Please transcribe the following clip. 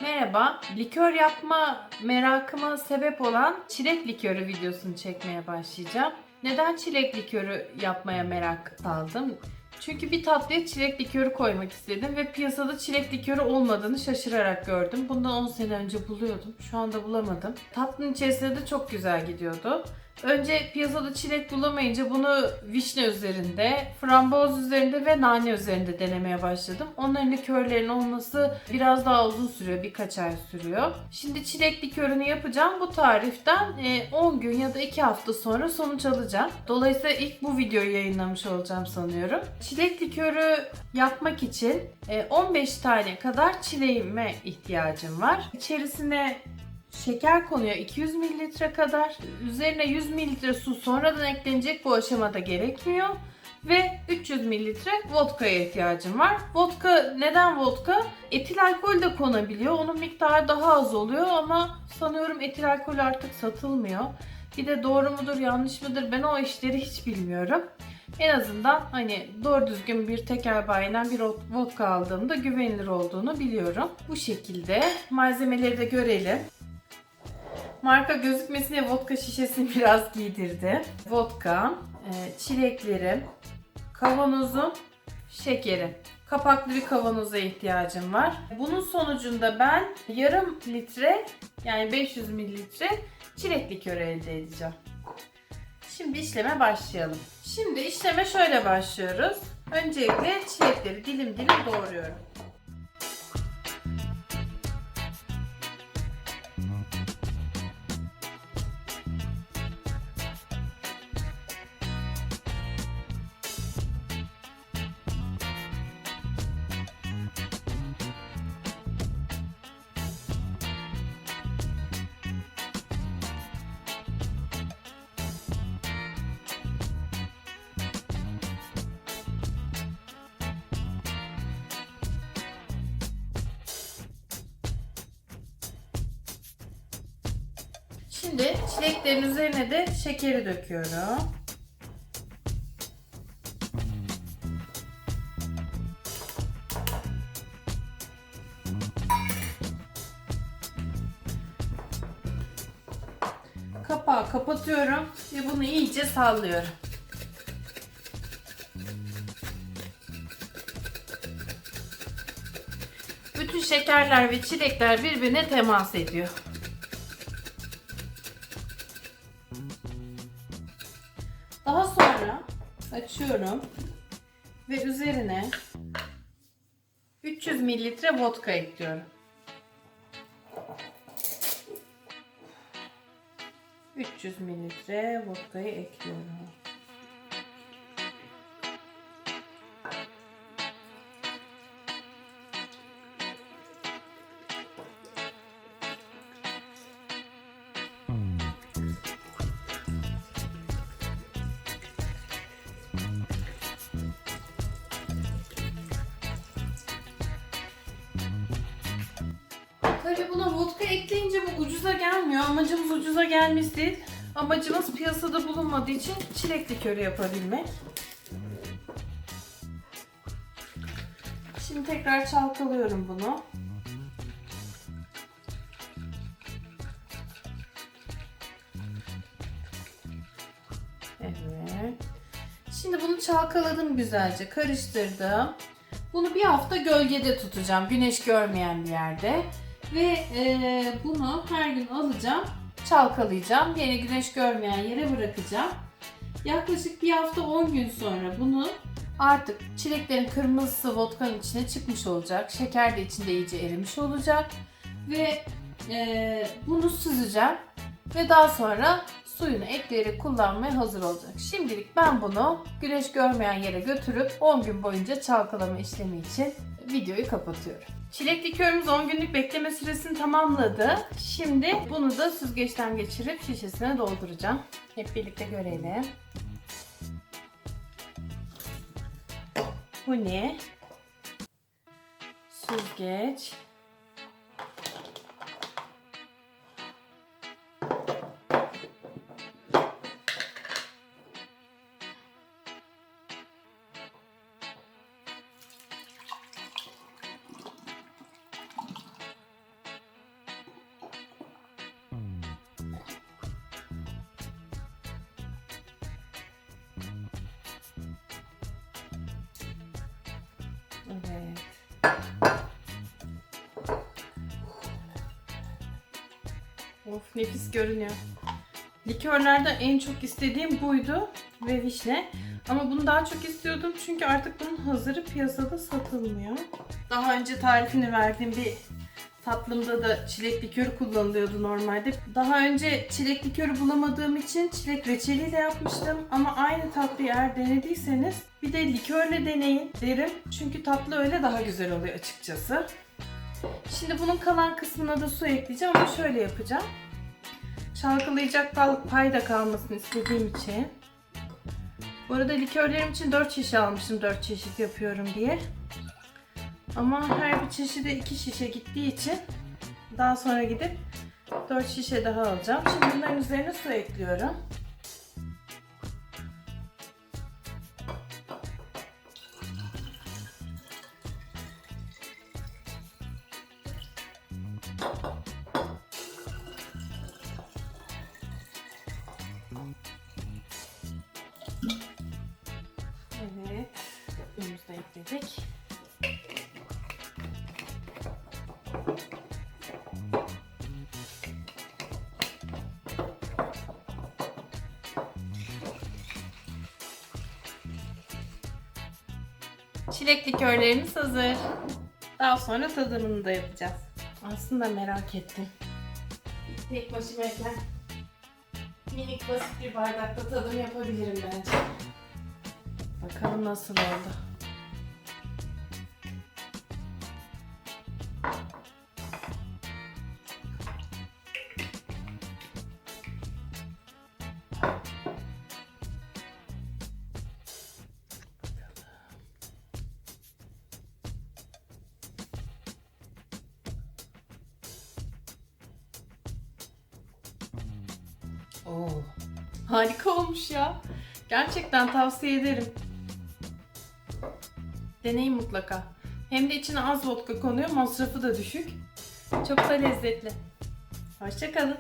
Merhaba, likör yapma merakıma sebep olan çilek likörü videosunu çekmeye başlayacağım. Neden çilek likörü yapmaya merak saldım? Çünkü bir tatlıya çilek likörü koymak istedim ve piyasada çilek likörü olmadığını şaşırarak gördüm. Bundan 10 sene önce buluyordum. Şu anda bulamadım. Tatlının içerisinde de çok güzel gidiyordu. Önce piyasada çilek bulamayınca bunu vişne üzerinde, frambuaz üzerinde ve nane üzerinde denemeye başladım. Onların likörlerin olması biraz daha uzun sürüyor, birkaç ay sürüyor. Şimdi çilek likörünü yapacağım. Bu tariften 10 gün ya da 2 hafta sonra sonuç alacağım. Dolayısıyla ilk bu videoyu yayınlamış olacağım sanıyorum. Çilek likörü yapmak için 15 tane kadar çileğime ihtiyacım var. İçerisine şeker konuyor 200 mililitre kadar. Üzerine 100 mililitre su sonradan eklenecek, bu aşamada gerekmiyor. Ve 300 mililitre vodka'ya ihtiyacım var. Vodka, neden vodka? Etil alkol de konabiliyor. Onun miktarı daha az oluyor ama sanıyorum etil alkol artık satılmıyor. Bir de doğru mudur yanlış mıdır, ben o işleri hiç bilmiyorum. En azından hani doğru düzgün bir tekel bayiden bir vodka aldığımda güvenilir olduğunu biliyorum. Bu şekilde malzemeleri de görelim. Marka gözükmesin diye vodka şişesini biraz giydirdim. Vodka, çileklerim, kavanozum, şekerim. Kapaklı bir kavanoza ihtiyacım var. Bunun sonucunda ben yarım litre, yani 500 mililitre çilek likörü elde edeceğim. Şimdi işleme başlayalım. Şimdi işleme şöyle başlıyoruz. Öncelikle çilekleri dilim dilim doğruyorum. Şimdi çileklerin üzerine de şekeri döküyorum. Kapağı kapatıyorum ve bunu iyice sallıyorum. Bütün şekerler ve çilekler birbirine temas ediyor. Daha sonra açıyorum ve üzerine 300 mililitre vodka ekliyorum. 300 mililitre vodkayı ekliyorum. Tabii buna vodka ekleyince bu ucuza gelmiyor. Amacımız ucuza gelmesi değil. Amacımız piyasada bulunmadığı için çilek likörü yapabilmek. Şimdi tekrar çalkalıyorum bunu. Evet. Şimdi bunu çalkaladım, güzelce karıştırdım. Bunu bir hafta gölgede tutacağım, güneş görmeyen bir yerde. Ve bunu her gün alacağım, çalkalayacağım. Yine güneş görmeyen yere bırakacağım. Yaklaşık bir hafta 10 gün sonra bunu artık çileklerin kırmızısı vodkanın içine çıkmış olacak. Şeker de içinde iyice erimiş olacak. Ve bunu süzeceğim. Ve daha sonra suyunu ekleyerek kullanmaya hazır olacak. Şimdilik ben bunu güneş görmeyen yere götürüp 10 gün boyunca çalkalama işlemi için videoyu kapatıyorum. Çilek likörümüz 10 günlük bekleme süresini tamamladı. Şimdi bunu da süzgeçten geçirip şişesine dolduracağım. Hep birlikte görelim. Bu ne? Süzgeç. Evet. Of, nefis görünüyor. Likörlerde en çok istediğim buydu ve vişne. Ama bunu daha çok istiyordum çünkü artık bunun hazırı piyasada satılmıyor. Daha önce tarifini verdiğim bir tatlımda da çilek likörü kullanılıyordu normalde. Daha önce çilek likörü bulamadığım için çilek reçeliyle yapmıştım. Ama aynı tatlıyı eğer denediyseniz bir de likörle deneyin derim. Çünkü tatlı öyle daha güzel oluyor açıkçası. Şimdi bunun kalan kısmına da su ekleyeceğim ama şöyle yapacağım. Çalkalayacak pay da kalmasını istediğim için. Bu arada likörlerim için 4 şişe almıştım, 4 çeşit yapıyorum diye. Ama her bir çeşide 2 şişe gittiği için daha sonra gidip 4 şişe daha alacağım. Şimdi bunların üzerine su ekliyorum. Evet, unumuzu da ekledik. Çilek likörlerimiz hazır. Daha sonra tadımını da yapacağız. Aslında merak ettim. Tek başımayken minik basit bir bardakta tadım yapabilirim bence. Bakalım nasıl oldu. Oo, harika olmuş ya. Gerçekten tavsiye ederim. Deneyin mutlaka. Hem de içine az vodka konuyor, masrafı da düşük. Çok da lezzetli. Hoşça kalın.